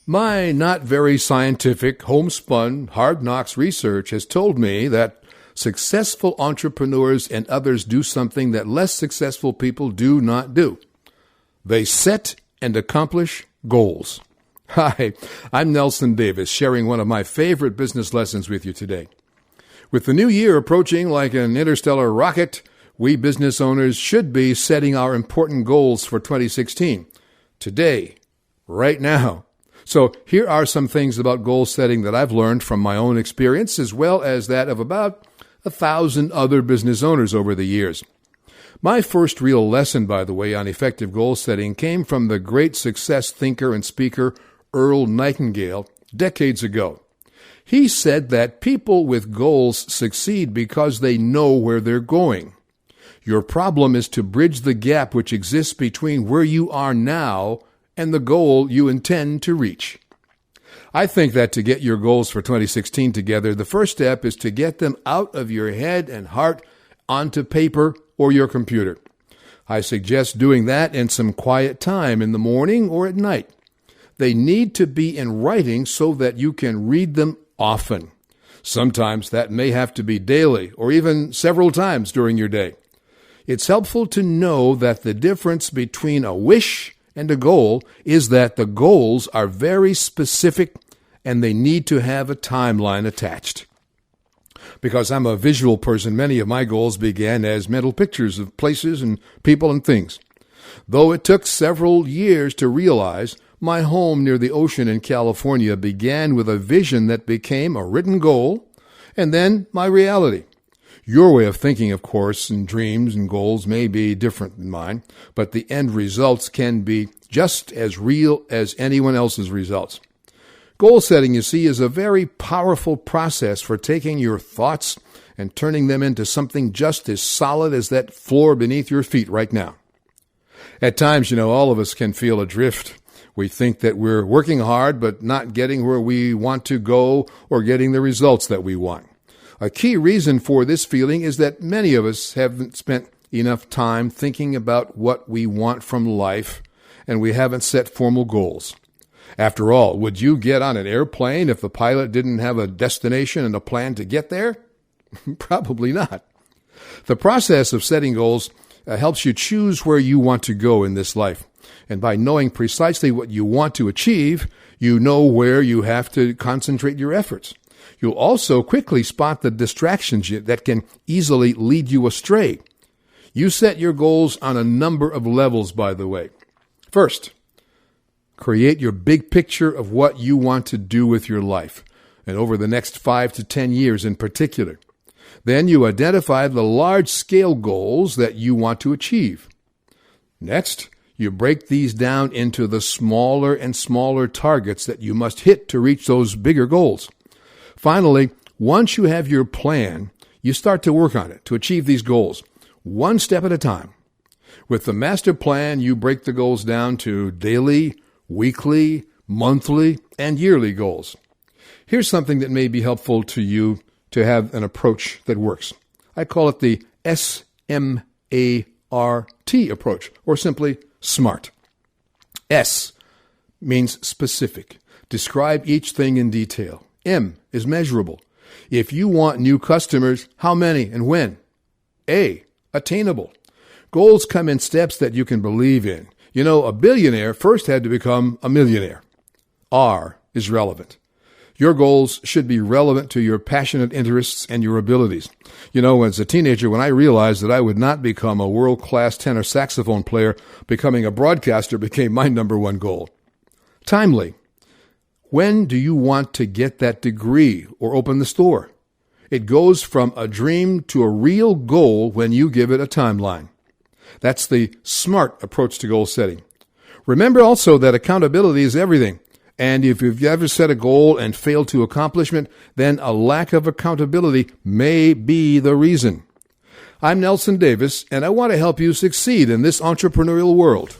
My not very scientific, homespun, hard knocks research has told me that successful entrepreneurs and others do something that less successful people do not do. They set and accomplish goals. Hi, I'm Nelson Davis, sharing one of my favorite business lessons with you today. With the new year approaching like an interstellar rocket, we business owners should be setting our important goals for 2016. Today, right now. So here are some things about goal setting that I've learned from my own experience, as well as that of about 1,000 other business owners over the years. My first real lesson, by the way, on effective goal setting came from the great success thinker and speaker Earl Nightingale decades ago. He said that people with goals succeed because they know where they're going. Your problem is to bridge the gap which exists between where you are now and the goal you intend to reach. I think that to get your goals for 2016 together, the first step is to get them out of your head and heart onto paper or your computer. I suggest doing that in some quiet time in the morning or at night. They need to be in writing so that you can read them often. Sometimes that may have to be daily or even several times during your day. It's helpful to know that the difference between a wish and a goal is that the goals are very specific and they need to have a timeline attached. Because I'm a visual person, many of my goals began as mental pictures of places and people and things. Though it took several years to realize, my home near the ocean in California began with a vision that became a written goal and then my reality. Your way of thinking, of course, and dreams and goals may be different than mine, but the end results can be just as real as anyone else's results. Goal setting, you see, is a very powerful process for taking your thoughts and turning them into something just as solid as that floor beneath your feet right now. At times, all of us can feel adrift. We think that we're working hard but not getting where we want to go or getting the results that we want. A key reason for this feeling is that many of us haven't spent enough time thinking about what we want from life, and we haven't set formal goals. After all, would you get on an airplane if the pilot didn't have a destination and a plan to get there? Probably not. The process of setting goals helps you choose where you want to go in this life. And by knowing precisely what you want to achieve, you know where you have to concentrate your efforts. You'll also quickly spot the distractions that can easily lead you astray. You set your goals on a number of levels, by the way. First, create your big picture of what you want to do with your life, and over the next 5 to 10 years in particular. Then you identify the large-scale goals that you want to achieve. Next, you break these down into the smaller and smaller targets that you must hit to reach those bigger goals. Finally, once you have your plan, you start to work on it to achieve these goals, one step at a time. With the master plan, you break the goals down to daily, weekly, monthly, and yearly goals. Here's something that may be helpful to you to have an approach that works. I call it the SMART approach, or simply SMART. S means specific. Describe each thing in detail. M is measurable. If you want new customers, how many and when? A, attainable. Goals come in steps that you can believe in. A billionaire first had to become a millionaire. R is relevant. Your goals should be relevant to your passionate interests and your abilities. As a teenager, when I realized that I would not become a world-class tenor saxophone player, becoming a broadcaster became my number one goal. Timely. When do you want to get that degree or open the store? It goes from a dream to a real goal when you give it a timeline. That's the SMART approach to goal setting. Remember also that accountability is everything. And if you've ever set a goal and failed to accomplish it, then a lack of accountability may be the reason. I'm Nelson Davis, and I want to help you succeed in this entrepreneurial world.